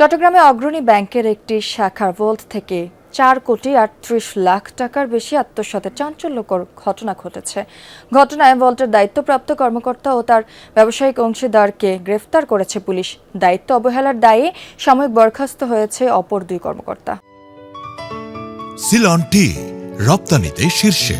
চট্টগ্রামে অগ্রণী ব্যাংকের একটি শাখার ভল্ট থেকে 4,38,00,000 টাকার বেশি আত্মসাতের চাঞ্চল্যকর ঘটনা ঘটেছে। ঘটনায় ভল্টের দায়িত্বপ্রাপ্ত কর্মকর্তা ও তার ব্যবসায়িক অংশীদারকে গ্রেফতার করেছে পুলিশ। দায়িত্ব অবহেলার দায়ে সাময়িক বরখাস্ত হয়েছে অপর দুই কর্মকর্তা। সিলন টি রপ্তানিতে শীর্ষে।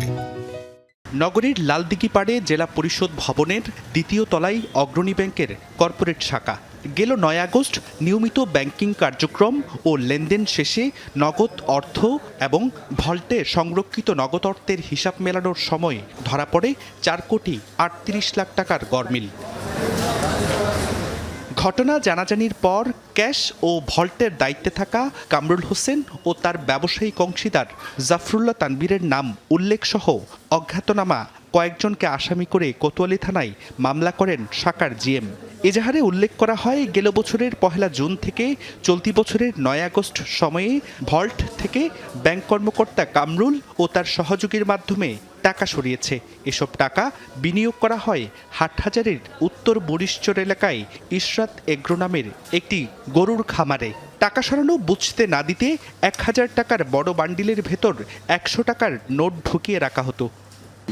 নগরীর লালদিঘি পাড়ে জেলা পরিষদ ভবনের দ্বিতীয় তলায় অগ্রণী ব্যাংকের কর্পোরেট শাখা। গেল 9 আগস্ট নিয়মিত ব্যাংকিং কার্যক্রম ও লেনদেন শেষে নগদ অর্থ এবং ভল্টে সংরক্ষিত নগদ অর্থের হিসাব মেলানোর সময় ধরা পড়ে 4,38,00,000 টাকার গরমিল। ঘটনা জানাজানির পর ক্যাশ ও ভল্টের দায়িত্বে থাকা কামরুল হোসেন ও তার ব্যবসায়িক অংশীদার জাফরুল্লাহ তানবীরের নাম উল্লেখসহ অজ্ঞাতনামা কয়েকজনকে আসামি করে কোতোয়ালি থানায় মামলা করেন শাখার জিএম। এজাহারে উল্লেখ করা হয়, গেল বছরের 1 জুন থেকে চলতি বছরের 9 আগস্ট সময়ে ভল্ট থেকে ব্যাংক কর্মকর্তা কামরুল ও তার সহযোগীর মাধ্যমে টাকা সরিয়েছে। এসব টাকা বিনিয়োগ করা হয় হাটহাজারীর উত্তর বরিশচর এলাকায় ইশরাত এগ্রো নামের একটি গরুর খামারে। টাকা সরানো বুঝতে না দিতে 1,000 টাকার বড় বান্ডিলের ভেতর 100 টাকার নোট ঢুকিয়ে রাখা হতো।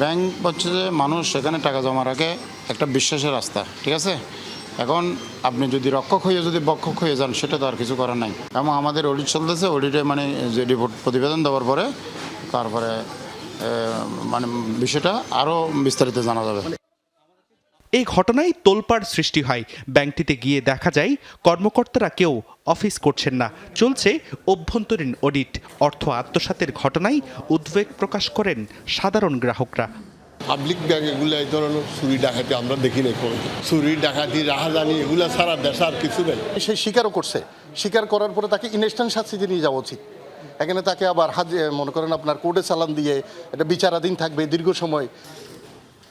ব্যাংক হচ্ছে যে মানুষ সেখানে টাকা জমা রাখে একটা বিশ্বাসের রাস্তা, ঠিক আছে। এখন আপনি যদি রক্ষক হয়ে যদি বক্ষক হয়ে যান সেটা তো আর কিছু করার নাই। এবং আমাদের অডিট চলতেছে, অডিটে মানে যে রিপোর্ট প্রতিবেদন দেওয়ার পরে তারপরে মানে বিষয়টা আরও বিস্তারিত জানা যাবে। এই ঘটনায় তোলপাড় সৃষ্টি হয়। ব্যাংকটিতে গিয়ে দেখা যায় কর্মকর্তারা কেউ অফিস করছেন না, চলছে অভ্যন্তরীণ অডিট। অর্থ আত্মসাতের ঘটনায় উদ্বেগ প্রকাশ করেন সাধারণ গ্রাহকরা। পাবলিক ব্যাংক এগুলো এই ধরনের চুরি ডাকাতি আমরা দেখি নাই। চুরি ডাকাতি রাহাজানি এগুলো ছাড়া দেশ আর কিছু নেই। সে স্বীকারও করছে, স্বীকার করার পরে তাকে ইনস্ট্যান্ট শাস্তিতে নিয়ে যাওয়া উচিত। এখানে তাকে আবার মনে করেন আপনার কোর্টে চালান দিয়ে এটা বিচারাধীন থাকবে দীর্ঘ সময়।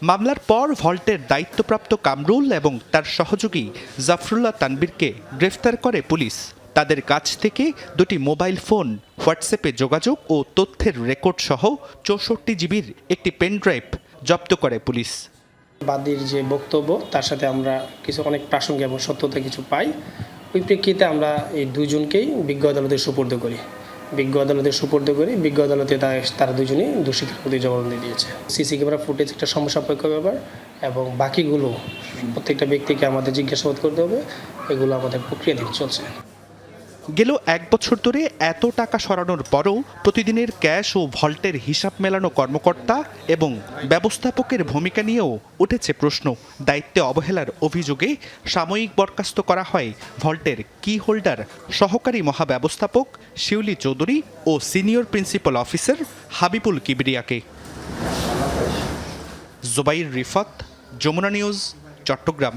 মামলার পর ভল্টের দায়িত্বপ্রাপ্ত কামরুল এবং তার সহযোগী জাফরুল্লাহ তানবীরকে গ্রেফতার করে পুলিশ। তাদের কাছ থেকে 2টি মোবাইল ফোন, হোয়াটসঅ্যাপে যোগাযোগ ও তথ্যের রেকর্ড সহ 64 জিবির একটি পেনড্রাইভ জব্দ করে পুলিশ। বাদীর যে বক্তব্য তার সাথে আমরা অনেক প্রাসঙ্গিক এবং সত্যতা কিছু পাই। ওই প্রেক্ষিতে আমরা এই দুজনকেই বিজ্ঞ আদালতে সুপর্দ করি। বিজ্ঞ আদালতে তারা দুজনেই দোষীদের প্রতি জবানবন্দি দিয়েছে। সিসি ক্যামেরা ফুটেজ একটা সমসাপেক্ষ ব্যাপার এবং বাকিগুলো প্রত্যেকটা ব্যক্তিকে আমাদের জিজ্ঞাসাবাদ করতে হবে। এগুলো আমাদের প্রক্রিয়াধীন চলছে। গেল 1 বছর ধরে এত টাকা সরানোর পরও প্রতিদিনের ক্যাশ ও ভল্টের হিসাব মেলানো কর্মকর্তা এবং ব্যবস্থাপকের ভূমিকা নিয়েও উঠেছে প্রশ্ন। দায়িত্বে অবহেলার অভিযোগে সাময়িক বরখাস্ত করা হয় ভল্টের কি হোল্ডার সহকারী মহাব্যবস্থাপক শিউলি চৌধুরী ও সিনিয়র প্রিন্সিপাল অফিসার হাবিবুল কিবরিয়াকে। জুবাইর রিফাত, যমুনা নিউজ, চট্টগ্রাম।